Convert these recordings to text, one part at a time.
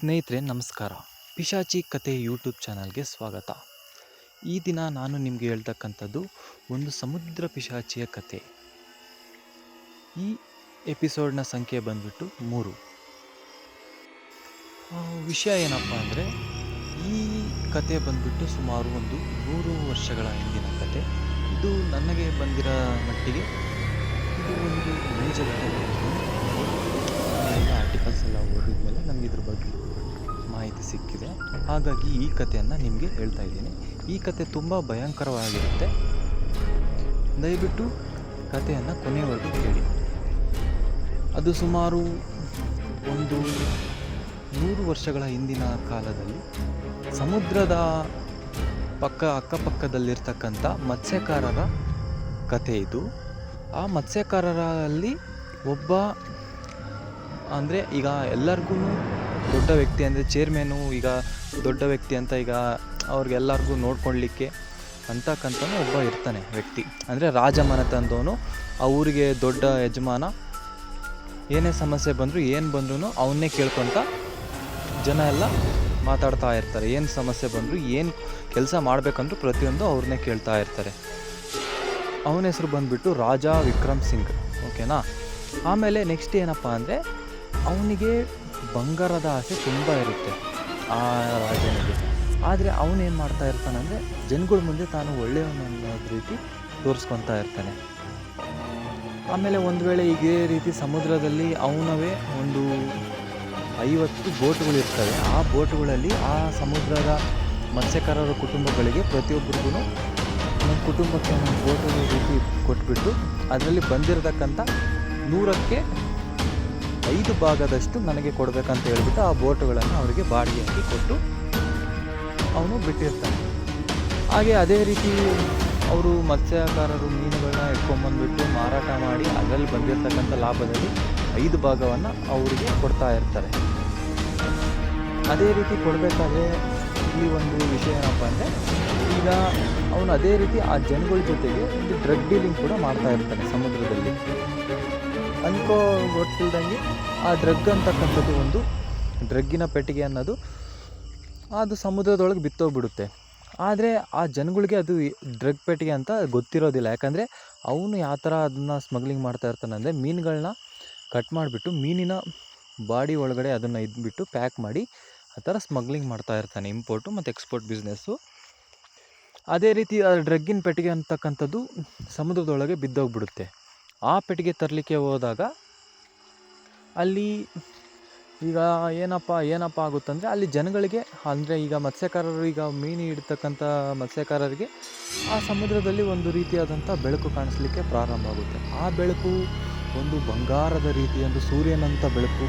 ಸ್ನೇಹಿತರೆ ನಮಸ್ಕಾರ. ಪಿಶಾಚಿ ಕತೆ ಯೂಟ್ಯೂಬ್ ಚಾನಲ್ಗೆ ಸ್ವಾಗತ. ಈ ದಿನ ನಾನು ನಿಮಗೆ ಹೇಳ್ತಕ್ಕಂಥದ್ದು ಒಂದು ಸಮುದ್ರ ಪಿಶಾಚಿಯ ಕತೆ. ಈ ಎಪಿಸೋಡ್ನ ಸಂಖ್ಯೆ ಬಂದ್ಬಿಟ್ಟು 3. ವಿಷಯ ಏನಪ್ಪ ಅಂದರೆ, ಈ ಕತೆ ಬಂದ್ಬಿಟ್ಟು ಸುಮಾರು ಒಂದು 100 ವರ್ಷಗಳ ಹಿಂದಿನ ಕತೆ. ಇದು ನನಗೆ ಬಂದಿರೋ ಮಟ್ಟಿಗೆ ಇದು ಒಂದು ನೈಜ ಘಟನೆ. ಆರ್ಟಿಕಲ್ಸ್ ಎಲ್ಲ ಓದಿದ ಮೇಲೆ ನನಗೆ ಇದ್ರ ಬಗ್ಗೆ ಮಾಹಿತಿ ಸಿಕ್ಕಿದೆ. ಹಾಗಾಗಿ ಈ ಕಥೆಯನ್ನು ನಿಮಗೆ ಹೇಳ್ತಾ ಇದ್ದೀನಿ. ಈ ಕತೆ ತುಂಬ ಭಯಂಕರವಾಗಿರುತ್ತೆ. ದಯವಿಟ್ಟು ಕಥೆಯನ್ನು ಕೊನೆಯವರೆಗೂ ಕೇಳಿ. ಅದು ಸುಮಾರು ಒಂದು 100 ವರ್ಷಗಳ ಹಿಂದಿನ ಕಾಲದಲ್ಲಿ ಸಮುದ್ರದ ಅಕ್ಕಪಕ್ಕದಲ್ಲಿರ್ತಕ್ಕಂಥ ಮತ್ಸ್ಯಕಾರರ ಕಥೆ ಇದು. ಆ ಮತ್ಸ್ಯಕಾರರಲ್ಲಿ ಒಬ್ಬ ಅಂದರೆ, ಈಗ ಎಲ್ಲರಿಗೂ ದೊಡ್ಡ ವ್ಯಕ್ತಿ ಅಂದರೆ ಚೇರ್ಮನು, ಈಗ ದೊಡ್ಡ ವ್ಯಕ್ತಿ ಅಂತ ಈಗ ಅವ್ರಿಗೆಲ್ಲರಿಗೂ ನೋಡ್ಕೊಳ್ಲಿಕ್ಕೆ ಅಂತಕ್ಕಂಥನು ಒಬ್ಬ ಇರ್ತಾನೆ ವ್ಯಕ್ತಿ. ಅಂದರೆ ರಾಜಮನೆತನದವನು, ಆ ಊರಿಗೆ ದೊಡ್ಡ ಯಜಮಾನ. ಏನೇ ಸಮಸ್ಯೆ ಬಂದರೂ ಏನು ಬಂದ್ರೂ ಅವನ್ನೇ ಕೇಳ್ಕೊತ ಜನ ಎಲ್ಲ ಮಾತಾಡ್ತಾ ಇರ್ತಾರೆ. ಏನು ಸಮಸ್ಯೆ ಬಂದರೂ ಏನು ಕೆಲಸ ಮಾಡಬೇಕಂದ್ರೂ ಪ್ರತಿಯೊಂದು ಅವ್ರನ್ನೇ ಕೇಳ್ತಾ ಇರ್ತಾರೆ. ಅವನ ಹೆಸರು ಬಂದುಬಿಟ್ಟು ರಾಜ ವಿಕ್ರಮ್ ಸಿಂಗ್. ಓಕೆನಾ. ಆಮೇಲೆ ನೆಕ್ಸ್ಟ್ ಏನಪ್ಪ ಅಂದರೆ, ಅವನಿಗೆ ಬಂಗಾರದ ಆಸೆ ತುಂಬ ಇರುತ್ತೆ ಆ ರಾಜನಿಗೆ. ಆದರೆ ಅವನೇನು ಮಾಡ್ತಾ ಇರ್ತಾನಂದರೆ, ಜನಗಳ ಮುಂದೆ ತಾನು ಒಳ್ಳೆಯವನು ಅನ್ನೋದು ರೀತಿ ತೋರಿಸ್ಕೊತಾ ಇರ್ತಾನೆ. ಆಮೇಲೆ ಒಂದು ವೇಳೆ ಇದೇ ರೀತಿ ಸಮುದ್ರದಲ್ಲಿ ಅವನವೇ ಒಂದು 50 ಬೋಟ್ಗಳಿರ್ತವೆ. ಆ ಬೋಟ್ಗಳಲ್ಲಿ ಆ ಸಮುದ್ರದ ಮತ್ಸ್ಯಕಾರರ ಕುಟುಂಬಗಳಿಗೆ ಪ್ರತಿಯೊಬ್ಬರಿಗೂ ಒಂದು ಕುಟುಂಬಕ್ಕೆ ಒಂದು ಬೋಟುಗಳ ರೀತಿ ಕೊಟ್ಬಿಟ್ಟು, ಅದರಲ್ಲಿ ಬಂದಿರತಕ್ಕಂಥ 100ಕ್ಕೆ 5 ಭಾಗದಷ್ಟು ನನಗೆ ಕೊಡಬೇಕಂತ ಹೇಳ್ಬಿಟ್ಟು ಆ ಬೋಟುಗಳನ್ನು ಅವರಿಗೆ ಬಾಡಿಗೆಯಾಗಿ ಕೊಟ್ಟು ಅವನು ಬಿಟ್ಟಿರ್ತಾನೆ. ಹಾಗೆ ಅದೇ ರೀತಿ ಅವರು ಮತ್ಸ್ಯಕಾರರು ಮೀನುಗಳನ್ನ ಇಟ್ಕೊಂಡ್ಬಂದ್ಬಿಟ್ಟು ಮಾರಾಟ ಮಾಡಿ ಅದರಲ್ಲಿ ಬಂದಿರತಕ್ಕಂಥ ಲಾಭದಲ್ಲಿ 5 ಭಾಗವನ್ನು ಅವರಿಗೆ ಕೊಡ್ತಾ ಇರ್ತಾರೆ. ಅದೇ ರೀತಿ ಕೊಡಬೇಕಾದ್ರೆ ಇಲ್ಲಿ ಒಂದು ವಿಷಯ ಏನಪ್ಪ ಅಂದರೆ, ಈಗ ಅವನು ಅದೇ ರೀತಿ ಆ ಜನಗಳ ಜೊತೆಗೆ ಒಂದು ಡ್ರಗ್ ಡೀಲಿಂಗ್ ಕೂಡ ಮಾಡ್ತಾ ಇರ್ತಾನೆ ಸಮುದ್ರದಲ್ಲಿ. ಗೊತ್ತಿಲ್ದಂಗೆ ಆ ಡ್ರಗ್ ಅಂತಕ್ಕಂಥದ್ದು, ಒಂದು ಡ್ರಗ್ಗಿನ ಪೆಟ್ಟಿಗೆ ಅನ್ನೋದು ಅದು ಸಮುದ್ರದೊಳಗೆ ಬಿತ್ತೋಗ್ಬಿಡುತ್ತೆ. ಆದರೆ ಆ ಜನಗಳಿಗೆ ಅದು ಡ್ರಗ್ ಪೆಟ್ಟಿಗೆ ಅಂತ ಗೊತ್ತಿರೋದಿಲ್ಲ. ಯಾಕಂದರೆ ಅವನು ಯಾವ ಥರ ಅದನ್ನು ಸ್ಮಗ್ಲಿಂಗ್ ಮಾಡ್ತಾ ಇರ್ತಾನೆ ಅಂದರೆ, ಮೀನುಗಳನ್ನ ಕಟ್ ಮಾಡಿಬಿಟ್ಟು ಮೀನಿನ ಬಾಡಿ ಒಳಗಡೆ ಅದನ್ನು ಇದ್ಬಿಟ್ಟು ಪ್ಯಾಕ್ ಮಾಡಿ ಆ ಥರ ಸ್ಮಗ್ಲಿಂಗ್ ಮಾಡ್ತಾ ಇರ್ತಾನೆ. ಇಂಪೋರ್ಟು ಮತ್ತು ಎಕ್ಸ್ಪೋರ್ಟ್ ಬಿಸ್ನೆಸ್ಸು. ಅದೇ ರೀತಿ ಆ ಡ್ರಗ್ಗಿನ ಪೆಟ್ಟಿಗೆ ಅಂತಕ್ಕಂಥದ್ದು ಸಮುದ್ರದೊಳಗೆ ಬಿದ್ದೋಗ್ಬಿಡುತ್ತೆ. ಆ ಪೆಟ್ಟಿಗೆ ತರಲಿಕ್ಕೆ ಹೋದಾಗ ಅಲ್ಲಿ ಈಗ ಏನಪ್ಪ ಆಗುತ್ತಂದರೆ, ಅಲ್ಲಿ ಜನಗಳಿಗೆ ಅಂದರೆ ಈಗ ಮತ್ಸ್ಯಕಾರರು, ಈಗ ಮೀನು ಹಿಡ್ತಕ್ಕಂಥ ಮತ್ಸ್ಯಕಾರರಿಗೆ ಆ ಸಮುದ್ರದಲ್ಲಿ ಒಂದು ರೀತಿಯಾದಂಥ ಬೆಳಕು ಕಾಣಿಸ್ಲಿಕ್ಕೆ ಪ್ರಾರಂಭ ಆಗುತ್ತೆ. ಆ ಬೆಳಕು ಒಂದು ಬಂಗಾರದ ರೀತಿ, ಒಂದು ಸೂರ್ಯನಂಥ ಬೆಳಕು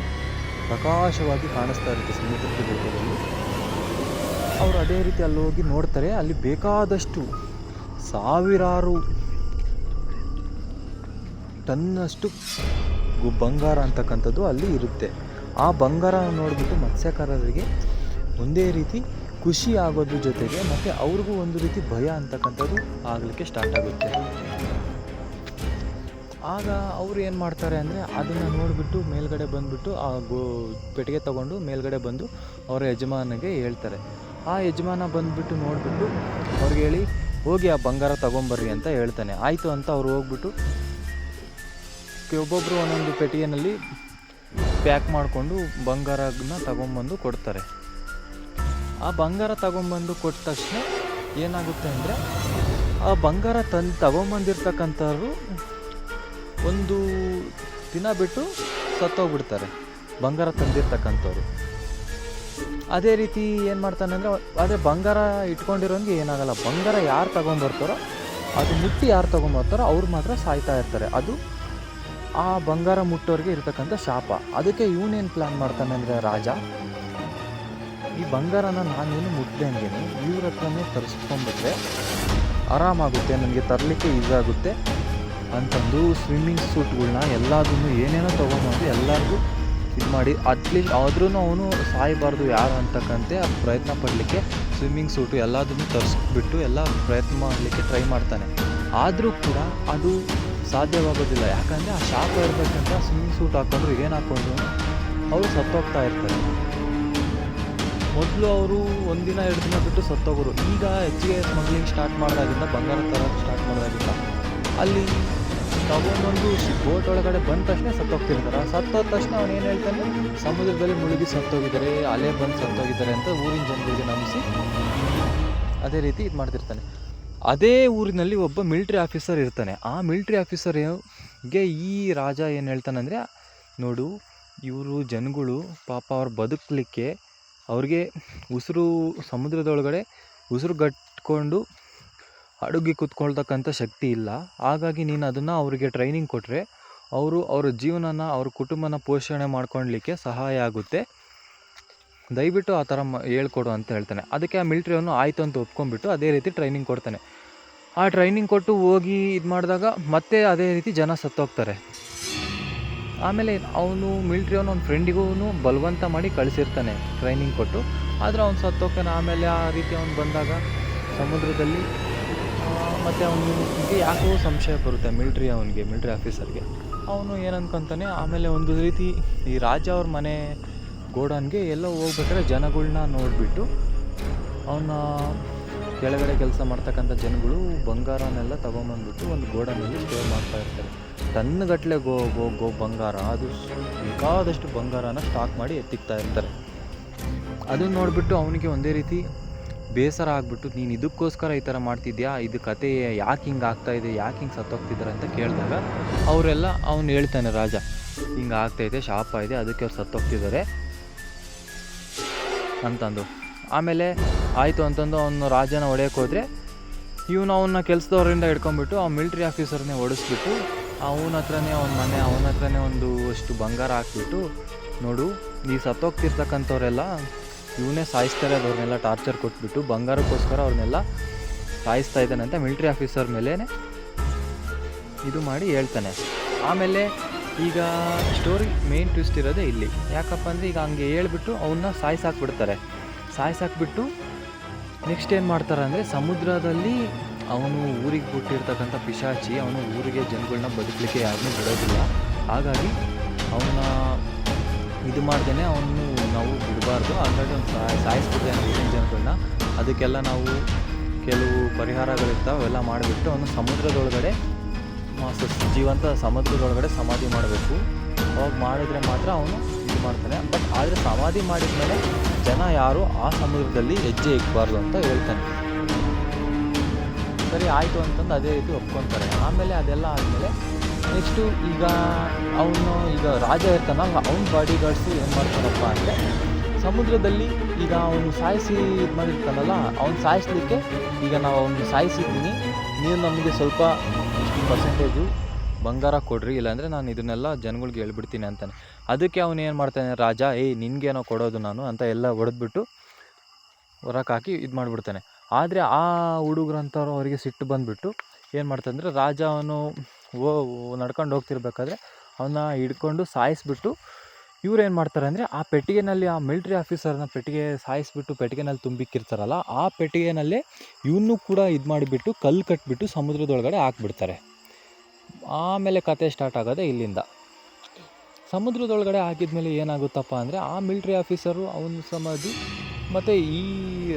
ಪ್ರಕಾಶವಾಗಿ ಕಾಣಿಸ್ತಾ ಇರುತ್ತೆ ಸಮುದ್ರದ ಬೆಳಕಲ್ಲಿ. ಅವರು ಅದೇ ರೀತಿ ಅಲ್ಲಿ ಹೋಗಿ ನೋಡ್ತಾರೆ. ಅಲ್ಲಿ ಬೇಕಾದಷ್ಟು ಸಾವಿರಾರು ಟನ್ನಷ್ಟು ಬಂಗಾರ ಅಂತಕ್ಕಂಥದ್ದು ಅಲ್ಲಿ ಇರುತ್ತೆ. ಆ ಬಂಗಾರ ನೋಡಿಬಿಟ್ಟು ಮತ್ಸ್ಯಕಾರರಿಗೆ ಒಂದೇ ರೀತಿ ಖುಷಿ ಆಗೋದ್ರ ಜೊತೆಗೆ ಮತ್ತು ಅವ್ರಿಗೂ ಒಂದು ರೀತಿ ಭಯ ಅಂತಕ್ಕಂಥದ್ದು ಆಗಲಿಕ್ಕೆ ಸ್ಟಾರ್ಟ್ ಆಗುತ್ತೆ. ಆಗ ಅವರು ಏನು ಮಾಡ್ತಾರೆ ಅಂದರೆ, ಅದನ್ನು ನೋಡಿಬಿಟ್ಟು ಮೇಲ್ಗಡೆ ಬಂದುಬಿಟ್ಟು ಆ ಪೆಟ್ಟಿಗೆ ತೊಗೊಂಡು ಮೇಲ್ಗಡೆ ಬಂದು ಅವರ ಯಜಮಾನಿಗೆ ಹೇಳ್ತಾರೆ. ಆ ಯಜಮಾನ ಬಂದುಬಿಟ್ಟು ನೋಡಿಬಿಟ್ಟು ಅವ್ರಿಗೆ ಹೇಳಿ, ಹೋಗಿ ಆ ಬಂಗಾರ ತೊಗೊಂಬರ್ರಿ ಅಂತ ಹೇಳ್ತಾನೆ. ಆಯಿತು ಅಂತ ಅವ್ರು ಹೋಗ್ಬಿಟ್ಟು ಒಬ್ಬೊಬ್ಬರು ಒಂದೊಂದು ಪೆಟ್ಟಿಗೆನಲ್ಲಿ ಪ್ಯಾಕ್ ಮಾಡಿಕೊಂಡು ಬಂಗಾರನ ತಗೊಂಬಂದು ಕೊಡ್ತಾರೆ. ಆ ಬಂಗಾರ ತಗೊಂಬಂದು ಕೊಟ್ಟ ತಕ್ಷಣ ಏನಾಗುತ್ತೆ ಅಂದರೆ, ಆ ಬಂಗಾರ ತಗೊಂಬಂದಿರ್ತಕ್ಕಂಥವ್ರು ಒಂದು ದಿನ ಬಿಟ್ಟು ಸತ್ತೋಗ್ಬಿಡ್ತಾರೆ, ಬಂಗಾರ ತಂದಿರ್ತಕ್ಕಂಥವ್ರು. ಅದೇ ರೀತಿ ಏನು ಮಾಡ್ತಾನೆ ಅಂದರೆ, ಅದೇ ಬಂಗಾರ ಇಟ್ಕೊಂಡಿರೋಂಗೆ ಏನಾಗಲ್ಲ. ಬಂಗಾರ ಯಾರು ತಗೊಂಬರ್ತಾರೋ, ಅದು ಮುಟ್ಟಿ ಯಾರು ತೊಗೊಂಬರ್ತಾರೋ ಅವ್ರು ಮಾತ್ರ ಸಾಯ್ತಾ ಇರ್ತಾರೆ. ಅದು ಆ ಬಂಗಾರ ಮುಟ್ಟೋರಿಗೆ ಇರ್ತಕ್ಕಂಥ ಶಾಪ. ಅದಕ್ಕೆ ಇವನೇನು ಪ್ಲ್ಯಾನ್ ಮಾಡ್ತಾನೆ ಅಂದರೆ, ರಾಜ, ಈ ಬಂಗಾರನ ನಾನೇನು ಮುಟ್ದಂಗೆ ಇವ್ರ ಹತ್ರನೇ ತರಿಸ್ಕೊಂಡ್ಬಿಟ್ರೆ ಆರಾಮಾಗುತ್ತೆ, ನನಗೆ ತರಲಿಕ್ಕೆ ಈಸಿ ಆಗುತ್ತೆ ಅಂತಂದು ಸ್ವಿಮ್ಮಿಂಗ್ ಸೂಟ್ಗಳನ್ನ ಎಲ್ಲದನ್ನು ಏನೇನೋ ತೊಗೊಂಬಂದು ಎಲ್ಲರಿಗೂ ಇದು ಮಾಡಿ, ಅಟ್ಲೀಸ್ಟ್ ಆದ್ರೂ ಅವನು ಸಾಯಬಾರ್ದು ಯಾರು ಅಂತಕ್ಕಂತೆ ಆ ಪ್ರಯತ್ನ ಪಡಲಿಕ್ಕೆ ಸ್ವಿಮ್ಮಿಂಗ್ ಸೂಟು ಎಲ್ಲದನ್ನು ತರಿಸ್ಬಿಟ್ಟು ಎಲ್ಲ ಪ್ರಯತ್ನ ಮಾಡಲಿಕ್ಕೆ ಟ್ರೈ ಮಾಡ್ತಾನೆ. ಆದರೂ ಕೂಡ ಅದು ಸಾಧ್ಯವಾಗೋದಿಲ್ಲ. ಯಾಕಂದರೆ ಆ ಶಾಪ ಇರಬೇಕಂತ ಸ್ವಿಮ್ಮಿಂಗ್ ಸೂಟ್ ಹಾಕ್ಕೊಂಡ್ರು ಏನು ಹಾಕ್ಕೊಂಡ್ರು ಅವರು ಸತ್ತೋಗ್ತಾ ಇರ್ತಾರೆ. ಮೊದಲು ಅವರು ಒಂದಿನ 2 ದಿನ ಬಿಟ್ಟು ಸತ್ತೋಗೋರು. ಈಗ ಹೆಚ್ಚಿಗೆ ಸ್ಮಗ್ಲಿಂಗ್ ಸ್ಟಾರ್ಟ್ ಮಾಡಿದಾಗಿಂದ, ಬಂಗಾರ ತರೋಕ್ಕೆ ಸ್ಟಾರ್ಟ್ ಮಾಡಿದಾಗಿಂದ ಅಲ್ಲಿ ತಗೊಂಡೊಂದು ಬೋಟ್ ಒಳಗಡೆ ಬಂದ ತಕ್ಷಣ ಸತ್ತೋಗ್ತಿರ್ತಾರೆ. ಸತ್ತೋದ ತಕ್ಷಣ ಅವನು ಏನು ಹೇಳ್ತಾನೆ, ಸಮುದ್ರದಲ್ಲಿ ಮುಳುಗಿ ಸತ್ತೋಗಿದ್ದಾರೆ, ಅಲೆ ಬಂದು ಸತ್ತೋಗಿದ್ದಾರೆ ಅಂತ ಊರಿನ ಜನರಿಗೆ ನಂಬಿಸಿ ಅದೇ ರೀತಿ ಇದು ಮಾಡ್ತಿರ್ತಾನೆ. ಅದೇ ಊರಿನಲ್ಲಿ ಒಬ್ಬ ಮಿಲ್ಟ್ರಿ ಆಫೀಸರ್ ಇರ್ತಾನೆ. ಆ ಮಿಲ್ಟ್ರಿ ಆಫೀಸರ್ಗೆ ಈ ರಾಜ ಏನು ಹೇಳ್ತಾನಂದರೆ, ನೋಡು ಇವರು ಜನಗಳು ಪಾಪ ಅವ್ರು ಬದುಕಲಿಕ್ಕೆ ಅವ್ರಿಗೆ ಸಮುದ್ರದೊಳಗಡೆ ಉಸಿರು ಗಟ್ಕೊಂಡು ಅಡುಗೆ ಕೂತ್ಕೊಳ್ತಕ್ಕಂಥ ಶಕ್ತಿ ಇಲ್ಲ. ಹಾಗಾಗಿ ನೀನು ಅದನ್ನು ಅವರಿಗೆ ಟ್ರೈನಿಂಗ್ ಕೊಟ್ಟರೆ ಅವರು ಅವ್ರ ಜೀವನನ, ಅವ್ರ ಕುಟುಂಬನ ಪೋಷಣೆ ಮಾಡ್ಕೊಳ್ಲಿಕ್ಕೆ ಸಹಾಯ ಆಗುತ್ತೆ. ದಯವಿಟ್ಟು ಆ ಥರ ಹೇಳ್ಕೊಡು ಅಂತ ಹೇಳ್ತಾನೆ. ಅದಕ್ಕೆ ಆ ಮಿಲ್ಟ್ರಿಯವನು ಆಯಿತು ಅಂತ ಒಪ್ಕೊಂಡ್ಬಿಟ್ಟು ಅದೇ ರೀತಿ ಟ್ರೈನಿಂಗ್ ಕೊಡ್ತಾನೆ. ಆ ಟ್ರೈನಿಂಗ್ ಕೊಟ್ಟು ಹೋಗಿ ಇದು ಮಾಡಿದಾಗ ಮತ್ತೆ ಅದೇ ರೀತಿ ಜನ ಸತ್ತೋಗ್ತಾರೆ. ಆಮೇಲೆ ಅವನು ಮಿಲ್ಟ್ರಿಯವನು ಅವ್ನ ಫ್ರೆಂಡಿಗೂ ಬಲವಂತ ಮಾಡಿ ಕಳಿಸಿರ್ತಾನೆ ಟ್ರೈನಿಂಗ್ ಕೊಟ್ಟು. ಆದರೆ ಅವ್ನು ಸತ್ತೋಗ್ತಾನೆ. ಆಮೇಲೆ ಆ ರೀತಿ ಅವ್ನು ಬಂದಾಗ ಸಮುದ್ರದಲ್ಲಿ ಮತ್ತು ಅವನಿಗೆ ಯಾಕೋ ಸಂಶಯ ಬರುತ್ತೆ ಮಿಲ್ಟ್ರಿ ಆಫೀಸರ್ಗೆ. ಅವನು ಏನನ್ಕೊತಾನೆ, ಆಮೇಲೆ ಒಂದು ರೀತಿ ಈ ರಾಜ ಅವ್ರ ಮನೆ ಗೋಡನ್ಗೆ ಎಲ್ಲ ಹೋಗ್ಬೇಕಾದ್ರೆ ಜನಗಳನ್ನ ನೋಡಿಬಿಟ್ಟು ಅವನ ಕೆಳಗಡೆ ಕೆಲಸ ಮಾಡ್ತಕ್ಕಂಥ ಜನಗಳು ಬಂಗಾರನೆಲ್ಲ ತೊಗೊಂಬಂದ್ಬಿಟ್ಟು ಒಂದು ಗೋಡನಲ್ಲಿ ಸ್ಟೋರ್ ಮಾಡ್ತಾ ಇರ್ತಾರೆ. ಟನ್ಗಟ್ಟಲೆ ಬಂಗಾರ, ಅದು ಬೇಕಾದಷ್ಟು ಬಂಗಾರನ ಸ್ಟಾಕ್ ಮಾಡಿ ಎತ್ತಿಕ್ತಾ ಇರ್ತಾರೆ. ಅದನ್ನು ನೋಡಿಬಿಟ್ಟು ಅವನಿಗೆ ಒಂದೇ ರೀತಿ ಬೇಸರ ಆಗಿಬಿಟ್ಟು, ನೀನು ಇದಕ್ಕೋಸ್ಕರ ಈ ಥರ ಮಾಡ್ತಿದ್ಯಾ, ಇದು ಕತೆ ಯಾಕೆ ಹಿಂಗೆ ಆಗ್ತಾಯಿದೆ, ಯಾಕೆ ಹಿಂಗೆ ಸತ್ತೋಗ್ತಿದ್ದಾರೆ ಅಂತ ಕೇಳಿದಾಗ ಅವರೆಲ್ಲ ಅವನು ಹೇಳ್ತಾನೆ, ರಾಜ ಹಿಂಗೆ ಆಗ್ತಾಯಿದೆ, ಶಾಪ ಇದೆ, ಅದಕ್ಕೆ ಅವ್ರು ಸತ್ತೋಗ್ತಿದ್ದಾರೆ ಅಂತಂದು. ಆಮೇಲೆ ಆಯಿತು ಅಂತಂದು ಅವನು ರಾಜನ ಹೊಡೆಯೋಕೆ ಹೋದರೆ ಇವನು ಅವನ್ನ ಕೆಲಸದವರಿಂದ ಹಿಡ್ಕೊಂಡ್ಬಿಟ್ಟು ಆ ಮಿಲ್ಟ್ರಿ ಆಫೀಸರ್ನೇ ಹೊಡೆಸ್ಬಿಟ್ಟು ಅವನ ಹತ್ರನೇ ಅವನ ಹತ್ರನೇ ಒಂದು ಅಷ್ಟು ಬಂಗಾರ ಹಾಕ್ಬಿಟ್ಟು, ನೋಡು ಈ ಸತ್ತೋಗ್ತಿರ್ತಕ್ಕಂಥವ್ರೆಲ್ಲ ಇವನೇ ಸಾಯಿಸ್ತಾರೆ, ಅವ್ರನ್ನೆಲ್ಲ ಟಾರ್ಚರ್ ಕೊಟ್ಬಿಟ್ಟು ಬಂಗಾರಕ್ಕೋಸ್ಕರ ಅವ್ರನ್ನೆಲ್ಲ ಸಾಯಿಸ್ತಾ ಇದ್ದಾನೆ ಅಂತ ಮಿಲ್ಟ್ರಿ ಆಫೀಸರ್ ಮೇಲೇ ಇದು ಮಾಡಿ ಹೇಳ್ತಾನೆ. ಆಮೇಲೆ ಈಗ ಸ್ಟೋರಿ ಮೇನ್ ಟ್ವಿಸ್ಟ್ ಇರೋದೇ ಇಲ್ಲಿ. ಯಾಕಪ್ಪ ಅಂದರೆ ಈಗ ಹಂಗೆ ಹೇಳ್ಬಿಟ್ಟು ಅವನ್ನ ಸಾಯಿಸಾಕ್ಬಿಟ್ಟು ನೆಕ್ಸ್ಟ್ ಏನು ಮಾಡ್ತಾರೆ ಅಂದರೆ, ಸಮುದ್ರದಲ್ಲಿ ಅವನು ಊರಿಗೆ ಬಿಟ್ಟಿರ್ತಕ್ಕಂಥ ಪಿಶಾಚಿ ಅವನು ಊರಿಗೆ ಜನಗಳನ್ನ ಬದುಕಲಿಕ್ಕೆ ಯಾರನ್ನೂ ಬಿಡೋದಿಲ್ಲ. ಹಾಗಾಗಿ ಅವನ್ನ ಇದು ಮಾಡ್ದೇನೆ ಅವನು ನಾವು ಬಿಡಬಾರ್ದು. ಹಾಗಾಗಿ ಅವ್ನು ಸಾಯಿಸ್ಬಿಡ್ತೇನೆ ಊರಿನ ಜನಗಳನ್ನ. ಅದಕ್ಕೆಲ್ಲ ನಾವು ಕೆಲವು ಪರಿಹಾರಗಳಿರ್ತಾವೆ, ಅವೆಲ್ಲ ಮಾಡಿಬಿಟ್ಟು ಅವನು ಸಮುದ್ರದೊಳಗಡೆ ಜೀವಂತ ಸಮುದ್ರದೊಳಗಡೆ ಸಮಾಧಿ ಮಾಡಬೇಕು. ಅವಾಗ ಮಾಡಿದರೆ ಮಾತ್ರ ಅವನು ಇದು ಮಾಡ್ತಾನೆ. ಬಟ್ ಆದರೆ ಸಮಾಧಿ ಮಾಡಿದ ಮೇಲೆ ಜನ ಯಾರು ಆ ಸಮುದ್ರದಲ್ಲಿ ಹೆಜ್ಜೆ ಇಕ್ಕಬಾರ್ದು ಅಂತ ಹೇಳ್ತಾನೆ. ಸರಿ ಆಯಿತು ಅಂತಂದು ಅದೇ ರೀತಿ ಒಪ್ಕೊತಾರೆ. ಆಮೇಲೆ ಅದೆಲ್ಲ ಆದಮೇಲೆ ನೆಕ್ಸ್ಟು ಈಗ ರಾಜ ಇರ್ತಾನಲ್ಲ, ಅವ್ನ ಬಾಡಿ ಗಾರ್ಡ್ಸು ಏನು ಮಾಡ್ತಾರಪ್ಪ ಅಂದರೆ, ಸಮುದ್ರದಲ್ಲಿ ಈಗ ಅವನು ಸಾಯಿಸಿ ಇದು ಮಾಡಿರ್ತಾನಲ್ಲ, ಅವ್ನು ಸಾಯಿಸ್ಲಿಕ್ಕೆ ಈಗ ನಾವು ಅವ್ನು ಸಾಯಿಸಿದ್ದೀನಿ, ನೀವು ನಮಗೆ ಸ್ವಲ್ಪ ಇಷ್ಟು ಪರ್ಸೆಂಟೇಜು ಬಂಗಾರ ಕೊಡ್ರಿ, ಇಲ್ಲಾಂದರೆ ನಾನು ಇದನ್ನೆಲ್ಲ ಜನಗಳಿಗೆ ಹೇಳ್ಬಿಡ್ತೀನಿ ಅಂತಾನೆ. ಅದಕ್ಕೆ ಅವನು ಏನು ಮಾಡ್ತಾನೆ, ರಾಜ ನಿನಗೇನೋ ಕೊಡೋದು ನಾನು ಅಂತ ಎಲ್ಲ ಹೊಡೆದ್ಬಿಟ್ಟು ಹೊರಕ್ಕೆ ಹಾಕಿ ಇದು ಮಾಡಿಬಿಡ್ತಾನೆ. ಆದರೆ ಆ ಹುಡುಗರಂಥವ್ರು ಅವರಿಗೆ ಸಿಟ್ಟು ಬಂದುಬಿಟ್ಟು ಏನು ಮಾಡ್ತಾನೆ ಅಂದರೆ, ರಾಜ ಅವನು ನಡ್ಕೊಂಡು ಹೋಗ್ತಿರ್ಬೇಕಾದ್ರೆ ಅವನ್ನ ಹಿಡ್ಕೊಂಡು ಸಾಯಿಸ್ಬಿಟ್ಟು ಇವ್ರು ಏನು ಮಾಡ್ತಾರೆ ಅಂದರೆ, ಆ ಪೆಟ್ಟಿಗೆನಲ್ಲಿ ಆ ಮಿಲ್ಟ್ರಿ ಆಫೀಸರ್ನ ಸಾಯಿಸ್ಬಿಟ್ಟು ಪೆಟ್ಟಿಗೆನಲ್ಲಿ ತುಂಬಿಕ್ಕಿರ್ತಾರಲ್ಲ, ಆ ಪೆಟ್ಟಿಗೆನಲ್ಲೇ ಇವನ್ನೂ ಕೂಡ ಇದು ಮಾಡಿಬಿಟ್ಟು ಕಲ್ಲು ಕಟ್ಟಿಬಿಟ್ಟು ಸಮುದ್ರದೊಳಗಡೆ ಹಾಕ್ಬಿಡ್ತಾರೆ. ಆಮೇಲೆ ಕತೆ ಸ್ಟಾರ್ಟ್ ಆಗೋದೆ ಇಲ್ಲಿಂದ. ಸಮುದ್ರದೊಳಗಡೆ ಹಾಕಿದ್ಮೇಲೆ ಏನಾಗುತ್ತಪ್ಪ ಅಂದರೆ, ಆ ಮಿಲ್ಟ್ರಿ ಆಫೀಸರು ಅವನ ಸಮಾಧಿ ಮತ್ತು ಈ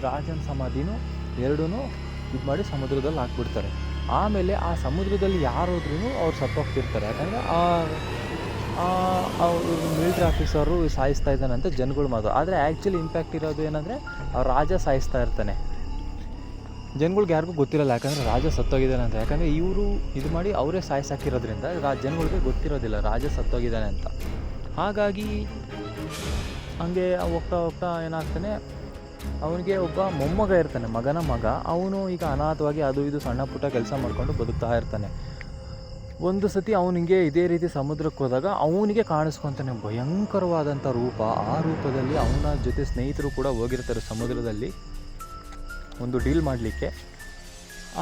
ರಾಜನ ಸಮಾಧಿನೂ ಎರಡೂ ಇದು ಮಾಡಿ ಸಮುದ್ರದಲ್ಲಿ ಹಾಕ್ಬಿಡ್ತಾರೆ. ಆಮೇಲೆ ಆ ಸಮುದ್ರದಲ್ಲಿ ಯಾರೋದ್ರೂ ಅವ್ರು ಸತ್ತೋಗ್ತಿರ್ತಾರೆ. ಯಾಕಂದರೆ ಅವರು ಮಿಲ್ಟ್ರಿ ಆಫೀಸರು ಸಾಯಿಸ್ತಾ ಇದ್ದಾನಂತ ಜನಗಳು ಮಾತು. ಆದರೆ ಆ್ಯಕ್ಚುಲಿ ಇಂಪ್ಯಾಕ್ಟ್ ಇರೋದು ಏನಂದರೆ, ಆ ರಾಜ ಸಾಯಿಸ್ತಾ ಇರ್ತಾನೆ. ಜನಗಳ್ಗೆ ಯಾರಿಗೂ ಗೊತ್ತಿರಲ್ಲ, ಯಾಕಂದರೆ ರಾಜ ಸತ್ತೋಗಿದ್ದಾನೆ ಅಂತ. ಯಾಕಂದರೆ ಇವರು ಇದು ಮಾಡಿ ಅವರೇ ಸಾಯಿಸಾಕಿರೋದ್ರಿಂದ ಜನಗಳಿಗೆ ಗೊತ್ತಿರೋದಿಲ್ಲ ರಾಜ ಸತ್ತೋಗಿದ್ದಾನೆ ಅಂತ. ಹಾಗಾಗಿ ಹಂಗೆ ಹೋಗ್ತಾ ಏನಾಗ್ತಾನೆ, ಅವನಿಗೆ ಒಬ್ಬ ಮೊಮ್ಮಗ ಇರ್ತಾನೆ, ಮಗನ ಮಗ. ಅವನು ಈಗ ಅನಾಥವಾಗಿ ಅದು ಇದು ಸಣ್ಣ ಪುಟ್ಟ ಕೆಲಸ ಮಾಡಿಕೊಂಡು ಬದುಕ್ತಾ ಇರ್ತಾನೆ. ಒಂದು ಸತಿ ಅವನಿಗೆ ಇದೇ ರೀತಿ ಸಮುದ್ರಕ್ಕೆ ಹೋದಾಗ ಅವನಿಗೆ ಕಾಣಿಸ್ಕೊತಾನೆ ಭಯಂಕರವಾದಂಥ ರೂಪ. ಆ ರೂಪದಲ್ಲಿ ಅವನ ಜೊತೆ ಸ್ನೇಹಿತರು ಕೂಡ ಹೋಗಿರ್ತಾರೆ ಸಮುದ್ರದಲ್ಲಿ ಒಂದು ಡೀಲ್ ಮಾಡಲಿಕ್ಕೆ.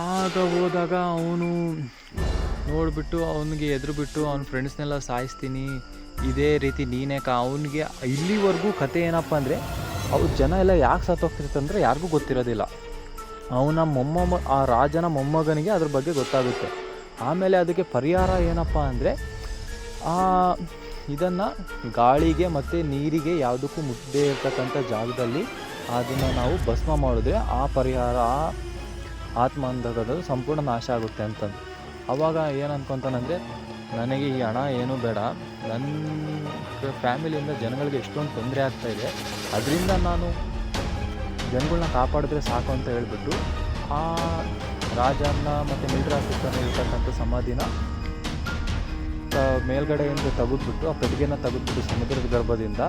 ಆಗ ಹೋದಾಗ ಅವನು ನೋಡಿಬಿಟ್ಟು ಅವನಿಗೆ ಎದುರುಬಿಟ್ಟು ಅವನ ಫ್ರೆಂಡ್ಸ್ನೆಲ್ಲ ಸಾಯಿಸ್ತೀನಿ, ಇದೇ ರೀತಿ ನೀನೇ ಅವನಿಗೆ ಇಲ್ಲಿವರೆಗೂ ಕತೆ ಏನಪ್ಪ ಅಂದರೆ, ಅವ್ರ ಜನ ಎಲ್ಲ ಯಾಕೆ ಸತ್ತೋಗ್ತಿರ್ತಂದರೆ ಯಾರಿಗೂ ಗೊತ್ತಿರೋದಿಲ್ಲ. ಆ ರಾಜನ ಮೊಮ್ಮಗನಿಗೆ ಅದ್ರ ಬಗ್ಗೆ ಗೊತ್ತಾಗುತ್ತೆ. ಆಮೇಲೆ ಅದಕ್ಕೆ ಪರಿಹಾರ ಏನಪ್ಪ ಅಂದರೆ, ಇದನ್ನು ಗಾಳಿಗೆ ಮತ್ತು ನೀರಿಗೆ ಯಾವುದಕ್ಕೂ ಮುಟ್ಟದೇ ಇರ್ತಕ್ಕಂಥ ಜಾಗದಲ್ಲಿ ಅದನ್ನು ನಾವು ಭಸ್ಮ ಮಾಡಿದ್ರೆ ಆ ಪರಿಹಾರ, ಆ ಆತ್ಮ ಅಂತಕ್ಕಂಥದ್ದು ಸಂಪೂರ್ಣ ನಾಶ ಆಗುತ್ತೆ ಅಂತಂದು. ಆವಾಗ ಏನು ಅನ್ಕೊತಾನಂದರೆ, ನನಗೆ ಈ ಹಣ ಏನೂ ಬೇಡ, ನನ್ನ ಫ್ಯಾಮಿಲಿಯಿಂದ ಜನಗಳಿಗೆ ಎಷ್ಟೊಂದು ತೊಂದರೆ ಆಗ್ತಾಯಿದೆ, ಅದರಿಂದ ನಾನು ಜನಗಳನ್ನ ಕಾಪಾಡಿದ್ರೆ ಸಾಕು ಅಂತ ಹೇಳಿಬಿಟ್ಟು ಆ ರಾಜನ ಮತ್ತು ಮಿಲಿಟರಿ ಆಫೀಸರ್ನ ಇರ್ತಕ್ಕಂಥ ಸಮಾಧಿನ ಮೇಲ್ಗಡೆಯಿಂದ ತೆಗೆದ್ಬಿಟ್ಟು, ಆ ಪೆಟ್ಟಿಗೆನ ತೆಗೆದ್ಬಿಟ್ಟು ಸಮುದ್ರದ ಗರ್ಭದಿಂದ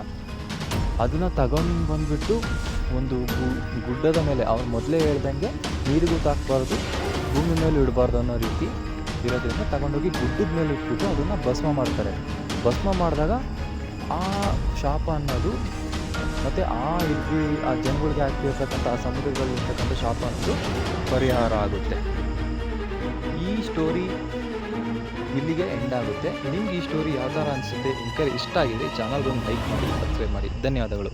ಅದನ್ನು ತಗೊಂಡು ಬಂದುಬಿಟ್ಟು ಒಂದು ಗುಡ್ಡದ ಮೇಲೆ, ಅವ್ರು ಮೊದಲೇ ಹೇಳ್ದಂಗೆ ನೀರಿಗೂ ತಾಕಬಾರ್ದು, ಭೂಮಿ ಮೇಲೆ ಇಡಬಾರ್ದು ಅನ್ನೋ ರೀತಿ ಇರೋದ್ರಿಂದ ತಗೊಂಡೋಗಿ ಗುಡ್ಡದ ಮೇಲೆ ಇಟ್ಬಿಟ್ಟು ಅದನ್ನು ಭಸ್ಮ ಮಾಡ್ತಾರೆ. ಭಸ್ಮ ಮಾಡಿದಾಗ ಆ ಶಾಪ ಅನ್ನೋದು ಮತ್ತು ಆ ಜನಗಳಿಗೆ ಆಗ್ತಿರ್ತಕ್ಕಂಥ ಆ ಸಮುದ್ರದಲ್ಲಿರ್ತಕ್ಕಂಥ ಶಾಪ ಅನ್ನೋದು ಪರಿಹಾರ ಆಗುತ್ತೆ. ಈ ಸ್ಟೋರಿ ಇಲ್ಲಿಗೆ ಎಂಡ್ ಆಗುತ್ತೆ. ನಿಮ್ಗೆ ಈ ಸ್ಟೋರಿ ಯಾವ ಥರ ಅನಿಸುತ್ತೆ? ಇಷ್ಟ ಆಗಿದೆ ಚಾನಲ್ಗೊಂದು ಲೈಕ್ ಮಾಡಿ, ಸಬ್ಸ್ಕ್ರೈಬ್ ಮಾಡಿ. ಧನ್ಯವಾದಗಳು.